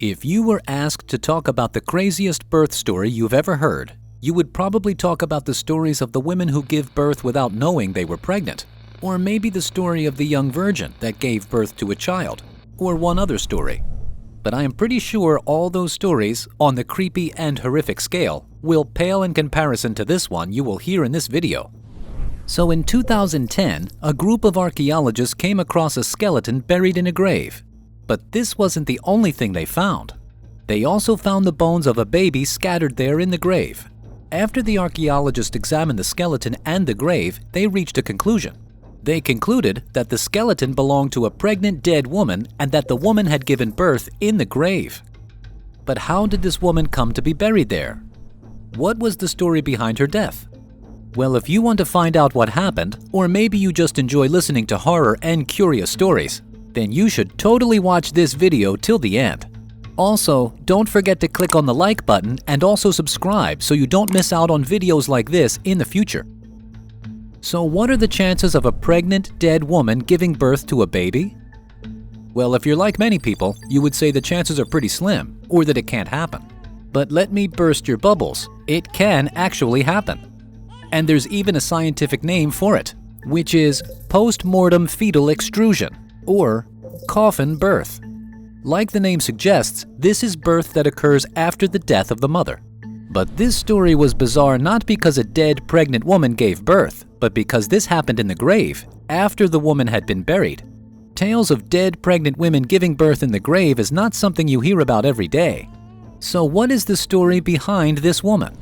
If you were asked to talk about the craziest birth story you've ever heard, you would probably talk about the stories of the women who give birth without knowing they were pregnant, or maybe the story of the young virgin that gave birth to a child, or one other story. But I am pretty sure all those stories, on the creepy and horrific scale, will pale in comparison to this one you will hear in this video. So in 2010, a group of archaeologists came across a skeleton buried in a grave. But this wasn't the only thing they found. They also found the bones of a baby scattered there in the grave. After the archaeologists examined the skeleton and the grave, they reached a conclusion. They concluded that the skeleton belonged to a pregnant dead woman and that the woman had given birth in the grave. But how did this woman come to be buried there? What was the story behind her death? Well, if you want to find out what happened, or maybe you just enjoy listening to horror and curious stories, then you should totally watch this video till the end. Also, don't forget to click on the like button and also subscribe so you don't miss out on videos like this in the future. So what are the chances of a pregnant, dead woman giving birth to a baby? Well, if you're like many people, you would say the chances are pretty slim, or that it can't happen. But let me burst your bubbles. It can actually happen. And there's even a scientific name for it, which is post-mortem fetal extrusion, or coffin birth. Like the name suggests, this is birth that occurs after the death of the mother. But this story was bizarre not because a dead pregnant woman gave birth, but because this happened in the grave, after the woman had been buried. Tales of dead pregnant women giving birth in the grave is not something you hear about every day. So what is the story behind this woman?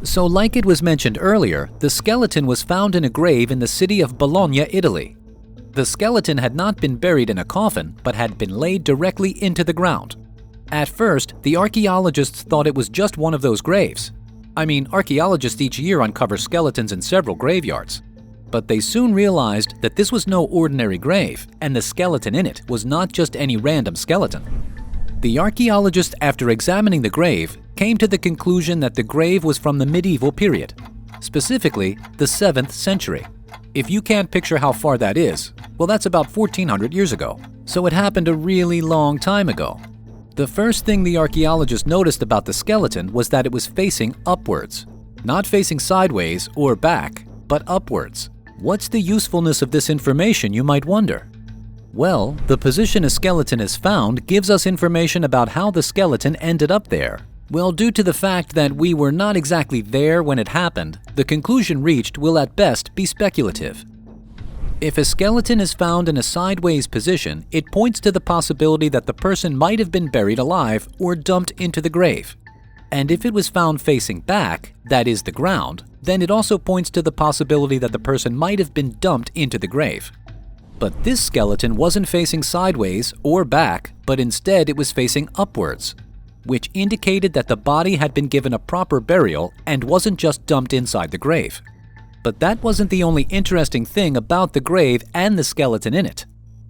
So like it was mentioned earlier, the skeleton was found in a grave in the city of Bologna, Italy. The skeleton had not been buried in a coffin, but had been laid directly into the ground. At first, the archaeologists thought it was just one of those graves. I mean, archaeologists each year uncover skeletons in several graveyards. But they soon realized that this was no ordinary grave, and the skeleton in it was not just any random skeleton. The archaeologists, after examining the grave, came to the conclusion that the grave was from the medieval period, specifically the 7th century. If you can't picture how far that is, well, that's about 1400 years ago. So it happened a really long time ago. The first thing the archaeologists noticed about the skeleton was that it was facing upwards. Not facing sideways or back, but upwards. What's the usefulness of this information, you might wonder? Well, the position a skeleton is found gives us information about how the skeleton ended up there. Well, due to the fact that we were not exactly there when it happened, the conclusion reached will at best be speculative. If a skeleton is found in a sideways position, it points to the possibility that the person might have been buried alive or dumped into the grave. And if it was found facing back, that is the ground, then it also points to the possibility that the person might have been dumped into the grave. But this skeleton wasn't facing sideways or back, but instead it was facing upwards, which indicated that the body had been given a proper burial and wasn't just dumped inside the grave. But that wasn't the only interesting thing about the grave and the skeleton in it.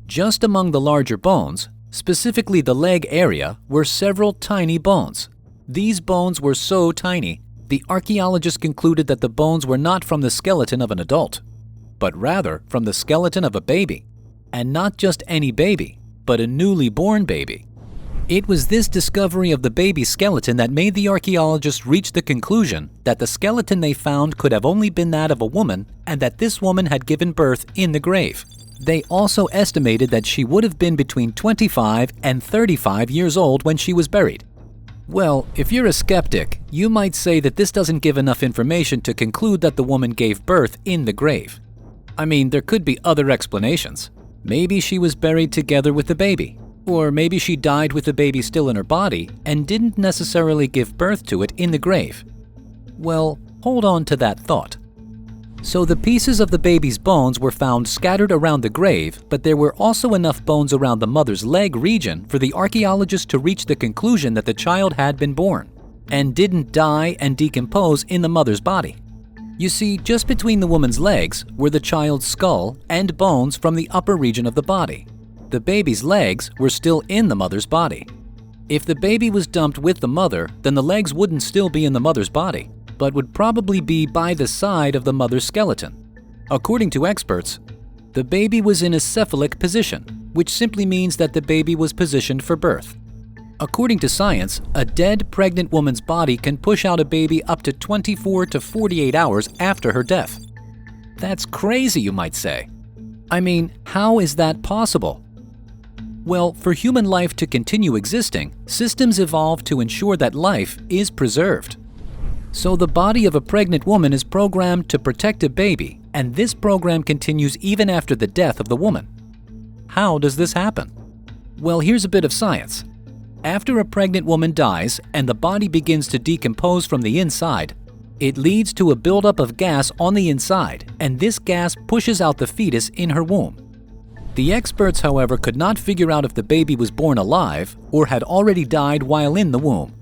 Just among the larger bones, specifically the leg area, were several tiny bones. These bones were so tiny, the archaeologists concluded that the bones were not from the skeleton of an adult, but rather from the skeleton of a baby. And not just any baby, but a newly born baby. It was this discovery of the baby skeleton that made the archaeologists reach the conclusion that the skeleton they found could have only been that of a woman and that this woman had given birth in the grave. They also estimated that she would have been between 25 and 35 years old when she was buried. Well, if you're a skeptic, you might say that this doesn't give enough information to conclude that the woman gave birth in the grave. I mean, there could be other explanations. Maybe she was buried together with the baby. Or maybe she died with the baby still in her body and didn't necessarily give birth to it in the grave. Well, hold on to that thought. So the pieces of the baby's bones were found scattered around the grave, but there were also enough bones around the mother's leg region for the archaeologists to reach the conclusion that the child had been born and didn't die and decompose in the mother's body. You see, just between the woman's legs were the child's skull and bones from the upper region of the body. The baby's legs were still in the mother's body. If the baby was dumped with the mother, then the legs wouldn't still be in the mother's body, but would probably be by the side of the mother's skeleton. According to experts, the baby was in a cephalic position, which simply means that the baby was positioned for birth. According to science, a dead pregnant woman's body can push out a baby up to 24 to 48 hours after her death. That's crazy, you might say. I mean, how is that possible? Well, for human life to continue existing, systems evolved to ensure that life is preserved. So the body of a pregnant woman is programmed to protect a baby, and this program continues even after the death of the woman. How does this happen? Well, here's a bit of science. After a pregnant woman dies and the body begins to decompose from the inside, it leads to a buildup of gas on the inside, and this gas pushes out the fetus in her womb. The experts, however, could not figure out if the baby was born alive or had already died while in the womb.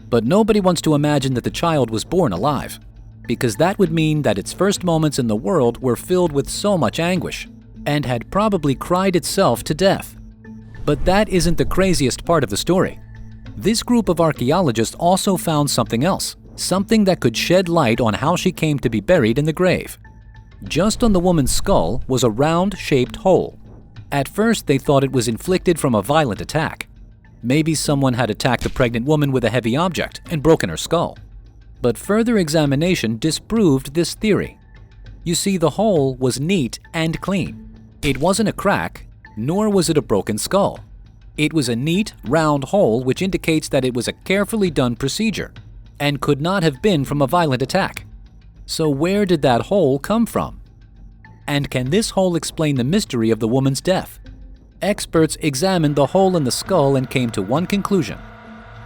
But nobody wants to imagine that the child was born alive, because that would mean that its first moments in the world were filled with so much anguish and had probably cried itself to death. But that isn't the craziest part of the story. This group of archaeologists also found something else, something that could shed light on how she came to be buried in the grave. Just on the woman's skull was a round-shaped hole. At first, they thought it was inflicted from a violent attack. Maybe someone had attacked the pregnant woman with a heavy object and broken her skull. But further examination disproved this theory. You see, the hole was neat and clean. It wasn't a crack, nor was it a broken skull. It was a neat, round hole, which indicates that it was a carefully done procedure and could not have been from a violent attack. So where did that hole come from? And can this hole explain the mystery of the woman's death? Experts examined the hole in the skull and came to one conclusion: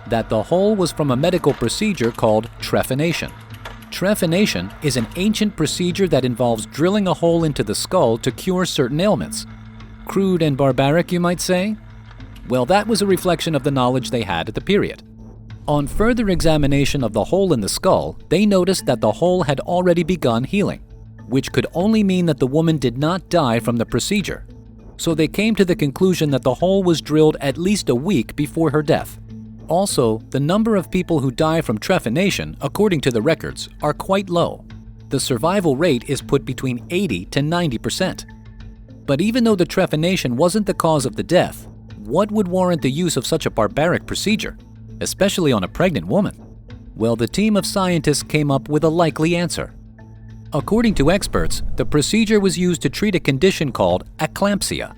that the hole was from a medical procedure called trephination. Trephination is an ancient procedure that involves drilling a hole into the skull to cure certain ailments. Crude and barbaric, you might say? Well, that was a reflection of the knowledge they had at the period. On further examination of the hole in the skull, they noticed that the hole had already begun healing, which could only mean that the woman did not die from the procedure. So they came to the conclusion that the hole was drilled at least a week before her death. Also, the number of people who die from trephination, according to the records, are quite low. The survival rate is put between 80 to 90%. But even though the trephination wasn't the cause of the death, what would warrant the use of such a barbaric procedure, especially on a pregnant woman? Well, the team of scientists came up with a likely answer. According to experts, the procedure was used to treat a condition called eclampsia.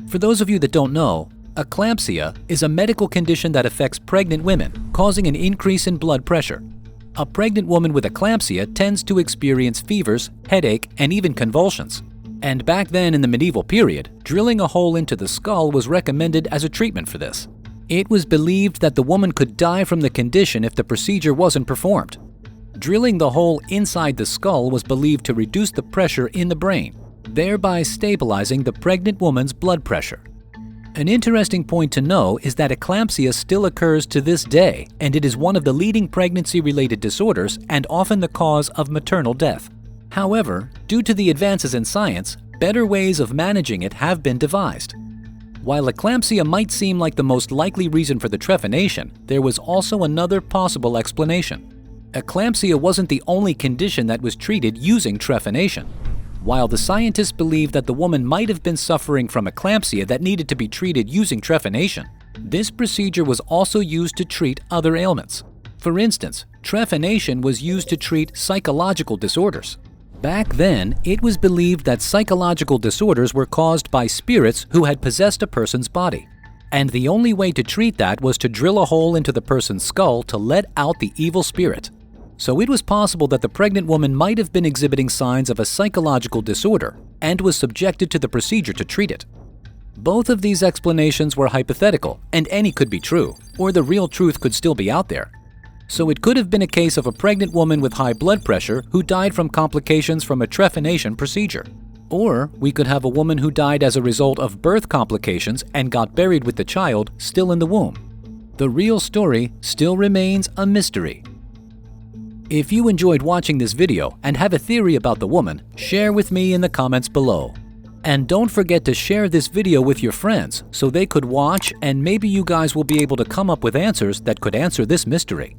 For those of you that don't know, eclampsia is a medical condition that affects pregnant women, causing an increase in blood pressure. A pregnant woman with eclampsia tends to experience fevers, headache, and even convulsions. And back then in the medieval period, drilling a hole into the skull was recommended as a treatment for this. It was believed that the woman could die from the condition if the procedure wasn't performed. Drilling the hole inside the skull was believed to reduce the pressure in the brain, thereby stabilizing the pregnant woman's blood pressure. An interesting point to know is that eclampsia still occurs to this day, and it is one of the leading pregnancy-related disorders and often the cause of maternal death. However, due to the advances in science, better ways of managing it have been devised. While eclampsia might seem like the most likely reason for the trephination, there was also another possible explanation. Eclampsia wasn't the only condition that was treated using trephination. While the scientists believed that the woman might have been suffering from eclampsia that needed to be treated using trephination, this procedure was also used to treat other ailments. For instance, trephination was used to treat psychological disorders. Back then, it was believed that psychological disorders were caused by spirits who had possessed a person's body. And the only way to treat that was to drill a hole into the person's skull to let out the evil spirit. So it was possible that the pregnant woman might have been exhibiting signs of a psychological disorder and was subjected to the procedure to treat it. Both of these explanations were hypothetical, and any could be true, or the real truth could still be out there. So it could have been a case of a pregnant woman with high blood pressure who died from complications from a trephination procedure. Or we could have a woman who died as a result of birth complications and got buried with the child still in the womb. The real story still remains a mystery. If you enjoyed watching this video and have a theory about the woman, share with me in the comments below. And don't forget to share this video with your friends so they could watch, and maybe you guys will be able to come up with answers that could answer this mystery.